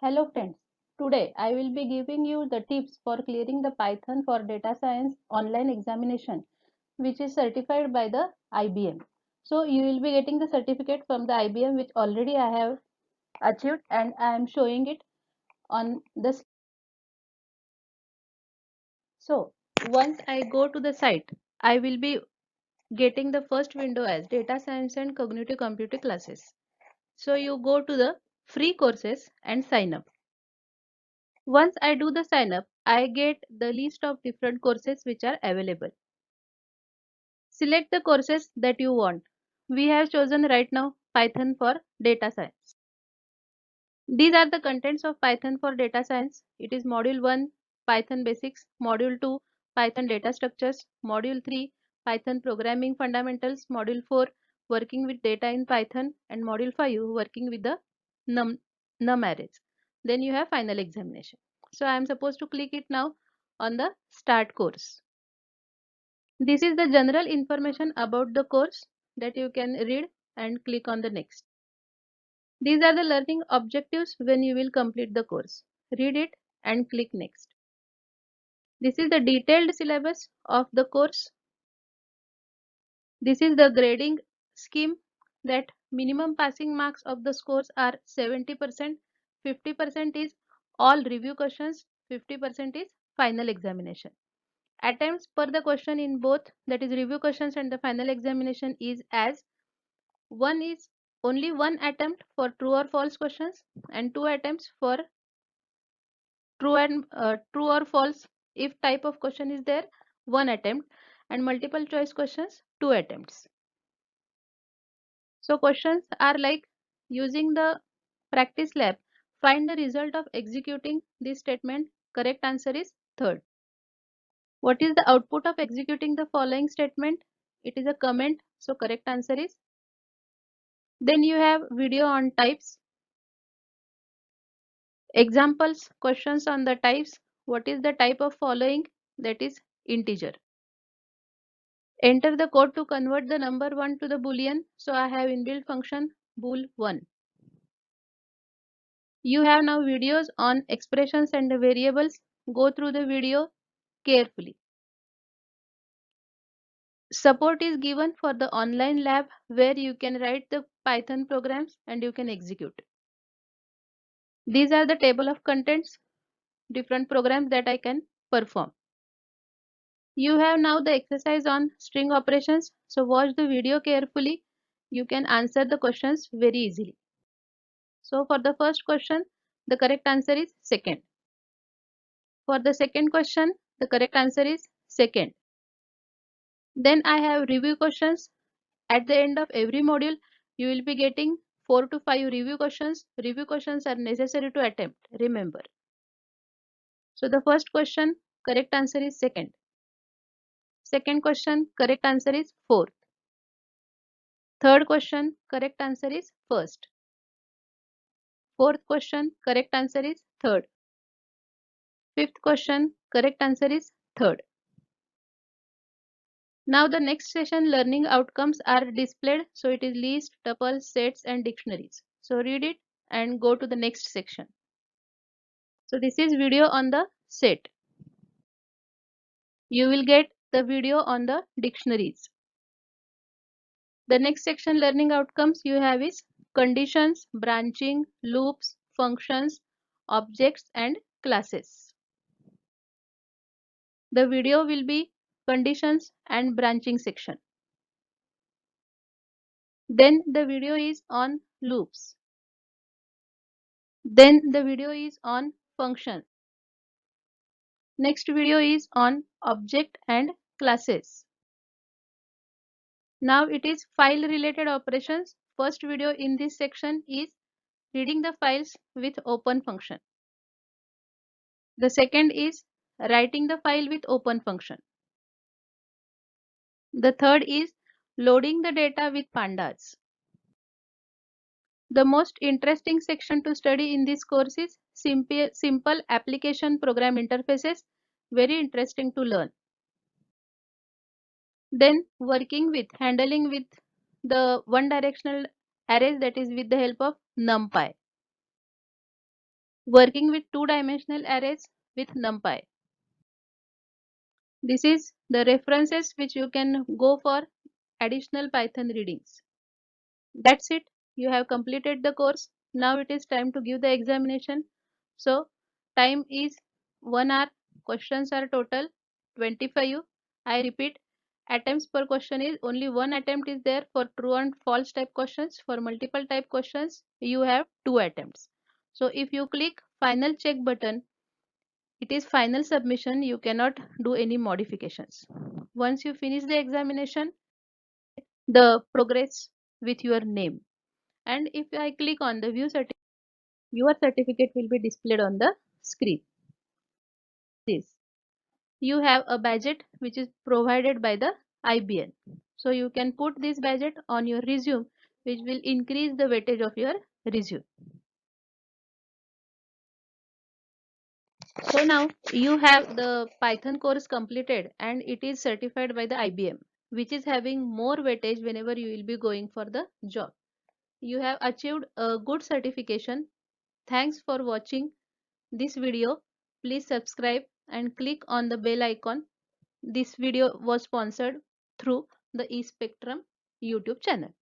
Hello friends, today I will be giving you the tips for clearing the Python for Data Science online examination which is certified by the IBM. So you will be getting the certificate from the IBM which already I have achieved and I am showing it on this. So once I go to the site, I will be getting the first window as Data Science and Cognitive Computing classes. So you go to the free courses and sign up. Once I do the sign up, I get the list of different courses which are available. Select the courses that you want. We have chosen right now Python for Data Science. These are the contents of Python for Data Science. It is Module 1 Python Basics, Module 2 Python Data Structures, Module 3 Python Programming Fundamentals, Module 4 Working with Data in Python, and Module 5 Working with the num arrays. Then you have final examination. So I am supposed to click it now on the Start course. This is the general information about the course that you can read and click on the next. These are the learning objectives when you will complete the course. Read it and click next. This is the detailed syllabus of the course. This is the grading scheme that minimum passing marks of the scores are 70%, 50% is all review questions, 50% is final examination. Attempts per the question in both, that is review questions and the final examination, is as one is only one attempt for true or false questions and two attempts for true or false if type of question is there, one attempt, and multiple choice questions, two attempts. So questions are like, using the practice lab, find the result of executing this statement. Correct answer is third. What is the output of executing the following statement? It is a comment, so correct answer is. Then you have video on types. Examples, questions on the types. What is the type of following? That is integer. Enter the code to convert the number 1 to the boolean. So I have inbuilt function bool1. You have now videos on expressions and the variables. Go through the video carefully. Support is given for the online lab where you can write the Python programs and you can execute. These are the table of contents, different programs that I can perform. You have now the exercise on string operations. So watch the video carefully. You can answer the questions very easily. So for the first question, the correct answer is second. For the second question, the correct answer is second. Then I have review questions. At the end of every module, you will be getting 4 to 5 review questions. Review questions are necessary to attempt, remember. So the first question, correct answer is second. Second question, correct answer is fourth. Third question, correct answer is first. Fourth question, correct answer is third. Fifth question, correct answer is third. Now the next session learning outcomes are displayed. So it is list, tuples, sets and dictionaries. So read it and go to the next section. So this is video on the set. You will get the video on the dictionaries. The next section learning outcomes you have is conditions, branching, loops, functions, objects and classes. The video will be conditions and branching section. Then the video is on loops. Then the video is on function. Next video is on object and classes. Now it is file related operations. First video in this section is reading the files with open function. The second is writing the file with open function. The third is loading the data with pandas. The most interesting section to study in this course is simple application program interfaces. Very interesting to learn. Then handling with the one directional arrays, that is with the help of NumPy. working with two-dimensional arrays with NumPy. This is the references which you can go for additional Python readings. That's it. You have completed the course. Now it is time to give the examination. So time is 1 hour. Questions are total 25. I repeat, attempts per question is only one attempt is there for true and false type questions. For multiple type questions, you have two attempts. So if you click final check button, it is final submission. You cannot do any modifications. Once you finish the examination, the progress with your name. And if I click on the view certificate, your certificate will be displayed on the screen. This you have a budget which is provided by the IBM. So you can put this budget on your resume, which will increase the weightage of your resume. So now you have the Python course completed and it is certified by the IBM, which is having more weightage whenever you will be going for the job. You have achieved a good certification. Thanks for watching this video. Please subscribe and click on the bell icon. This video was sponsored through the eSpectrum YouTube channel.